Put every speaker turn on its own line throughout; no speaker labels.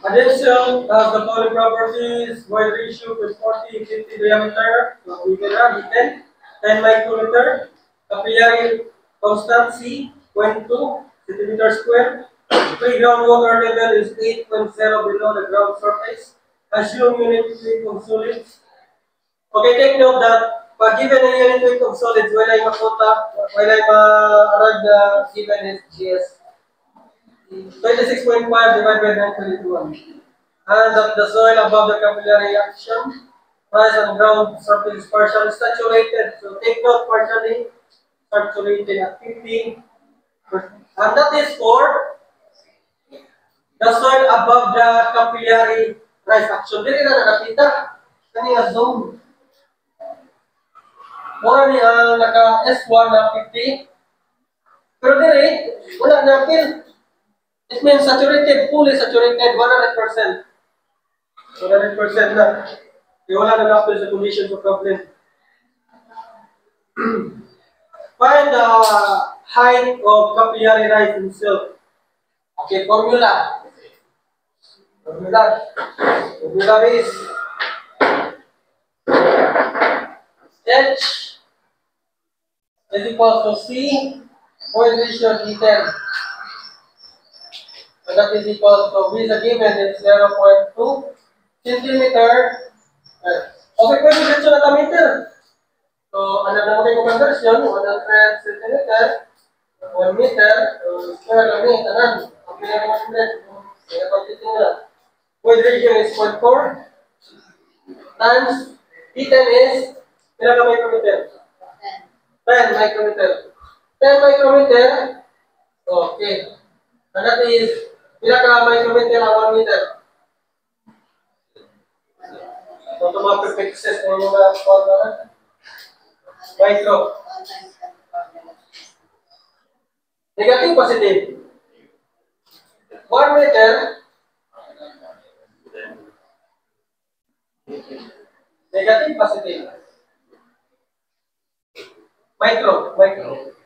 Addition has the following properties: void ratio with 40, 50 diameter, so we can have 10 micrometer, capillary constancy 0.2 centimeter square, pre-ground water level is 8.0 below the ground surface, assume unit weight of solids. Okay, take note that pag given a unit weight of solids, wala yung makota, wala yung ma-arag na given is GS. 26.5 divided by 922. And the soil above the capillary action, rise and ground surface is partially saturated. So take note, partially saturated at 50%. And that is for the soil above the capillary rise action. Dili na nakakita. Kani zone. Mura ni naka S1 na 50. Pero dili, wala na fill. It means saturated, fully saturated, 100%. 100% na. Kaya wala na after sa conditions of problem. Find the height of capillary rise in cell. Okay, formula. Formula is H is equal to C void ratio D10. So that is equal to V is given is 0.2 centimeter. Okay, pwede dito na meter. So, ano na kayo conversion? 100 centimeter, 1 meter, square lang ni, tanan. Okay na 100. Kaya pagtitin na. Void ratio is 0.4 times D10 is ilang micrometer? 10 micrometer. 10 micrometer. Okay. And that is ilang micrometer ang 1 meter? So, ito mga perfect access na yung mga micro. Negative, positive. 1 meter. Negative, positive. Micro. Micrometer.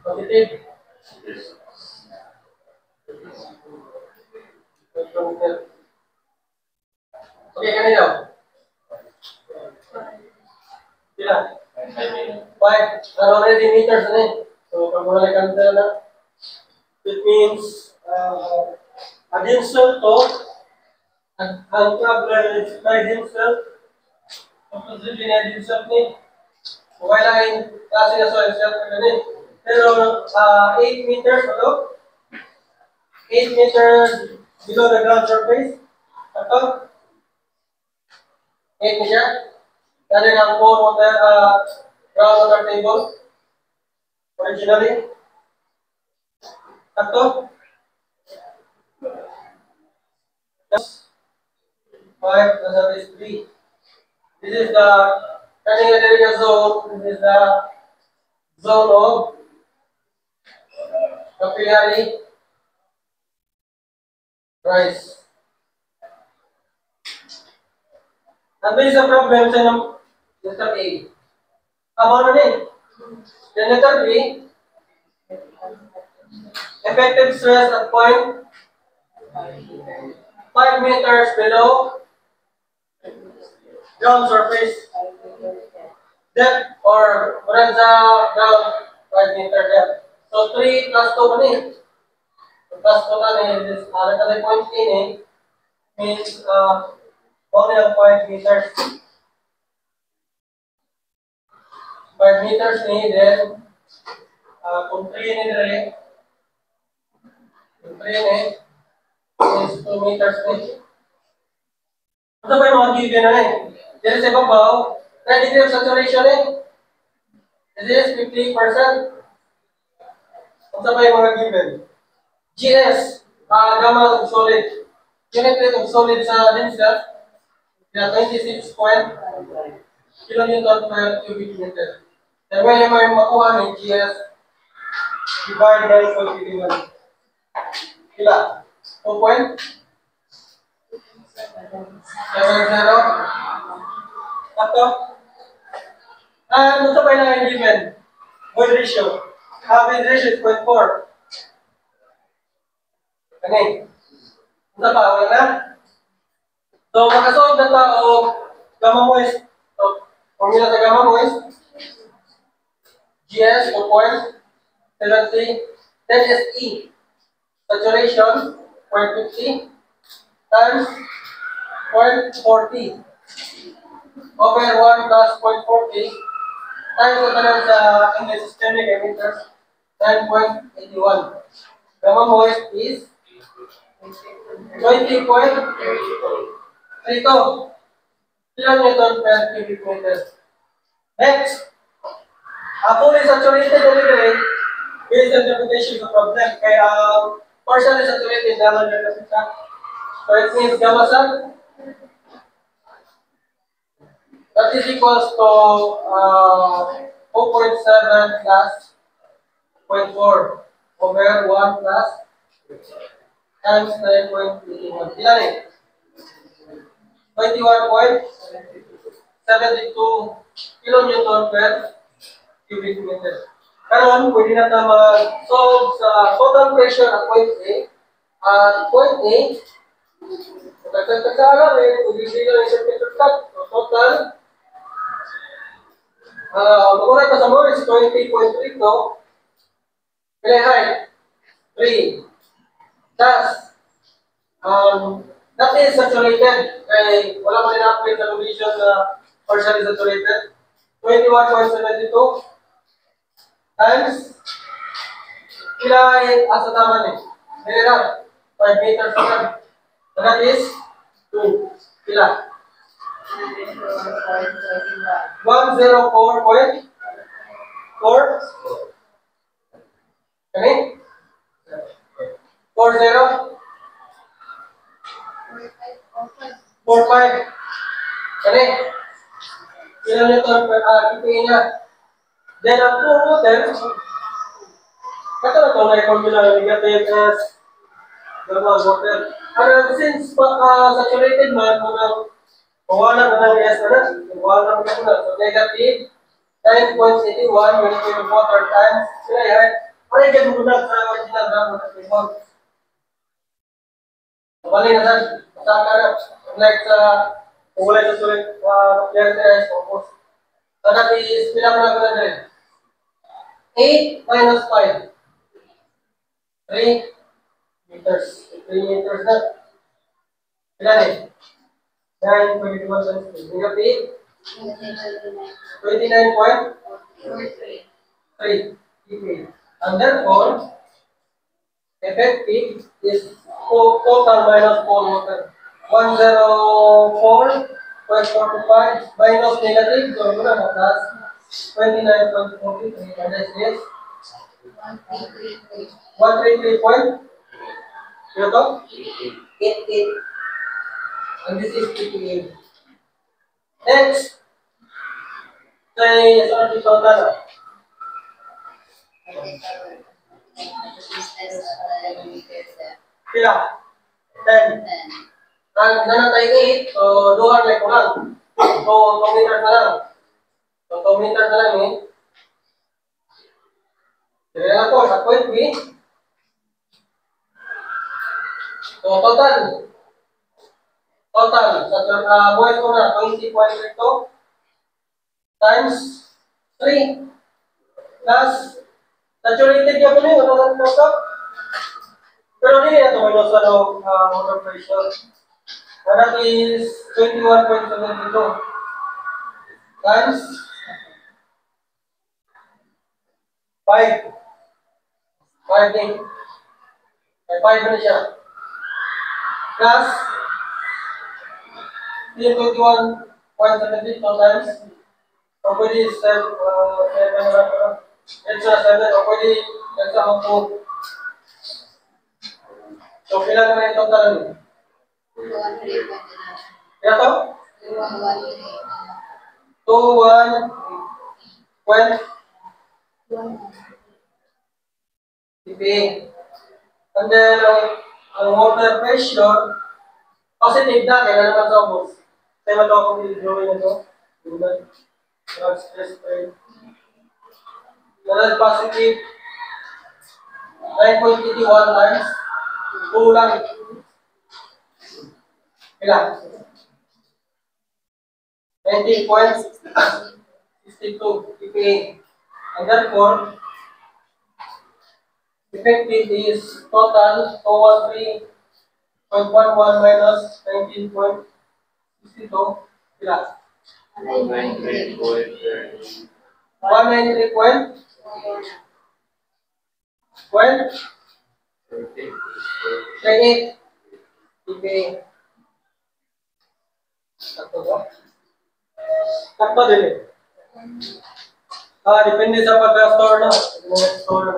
Positive. Okay, kanina. Sila. 5. Already meters na eh. So, pag wala kanila na, it means, addition to, ang problem is addition, opposite na addition ni, okay lang yung klase na soil self na ganun. Pero, 8 meters, 8 meters below the ground surface. Ito, 8 niya. Dali ng ground water table. Originally. Ito. 5 plus that is 3. This is the cutting area zone. This is the zone of capillary rise. And there is a problem sa letter A. About na din. The letter B, effective stress at point 5 meters below ground surface depth or wala sa ground 5 meter depth. So 3 plus 2 mani. Plus 2 na is kasi point in means only 5 meters. 5 meters ni then kung 3 ni dire kung 3 ni is 2 meters ni. Ito ba yung mga given na There is a babaw, 9 degree of saturation This is 50%. Ito ba yung mga given? GS, gamma of solid. Unit weight of solid sa DINSA, 26 kilonewton per cubic meter. Then when you makuha ng GS, divide 9.81. Kila? 2.70. Sakto? Ano sa pa yung given? Void ratio. Void ratio is 0.4. Kani? Ano pa? Wala na? So, makasolve na tao gamma moist. So, formula sa gamma moist. GS 2.70. Then SE. Saturation 0.50 times 0.40 over 1 plus 0.40 times ito lang sa English systemic emitters 9.81. Gamma moist is 20.32. Kilonewton per cubic meter. Next, fully saturated electric based on computation of problem. Kaya partially saturated naman yung kapita. So it means gamma sun that is equals to 2.7 plus 0.4 over 1 plus times 9.81. Ilan eh? 21.72 kilonewton per cubic meter. Karon, pwede na tayo mag-solve sa total pressure at point A. At point A, nagkakasara rin, pwede sila yung circuit cut. So, total, magulat pa sa mo is 20.3 to. Pila height? 3. Thus, that is saturated. Kaya wala pa rin upgrade sa condition na partially saturated. 21.72 times pila ay asa tama ni? Nila 5 meters lang. So that is 2. Pila? 104.4. Kani? 40? 45. Kani? Kilonewton per KPA niya. Then ang water, kato na ito na formula negative as gamma water. And since saturated man, wala na ng S na, wala na ng so negative 9.81 unit of water times sila yan. Para yung gano'n sa original na report. Bali na sa na, like sa ulay sa sulit, nuclear test, focus. So that is, bilang na ko na 8 minus 5. 3 meters. 3 meters na. Ilan eh? 9.21 times 3. Negative 29.43. And therefore, effective is total minus 4 water. 104.45 minus negative, so muna na plus 29.43, and this is 133 point, you know, 88, and this is 58. Next, say, sorry, total. Pila? 10. Nanatay 8, so duhan may kulang. So, 2 meters na lang. So, 2 meters na lang eh. Sige na po, sa point B. So, total. Sa buhay ko na, 20.32 times 3 plus saturated yung ano yun, ano na stop. Pero hindi na ito may nasa water pressure. And that is 21.72 times 5. 5 din. May 5 na siya. Plus 21.72 times. So pwede 7 extra 7 o pwede extra 4. So kailan naman yung total nyo? Kaya to? 2, 1, 1. PPA. And then, ang water pressure, positive na, kaya naman sa ubos. Kaya naman ako drawing na ito. Stress strain. Then positive, 9.81 times. 2 lang. Ilan? 19.62 PPA. And therefore, effective is total 213.11 minus 19.62. Ilan? 193.38 PPA. Sakto ba? Sakto din eh. Depende sa pag-store na. Store na.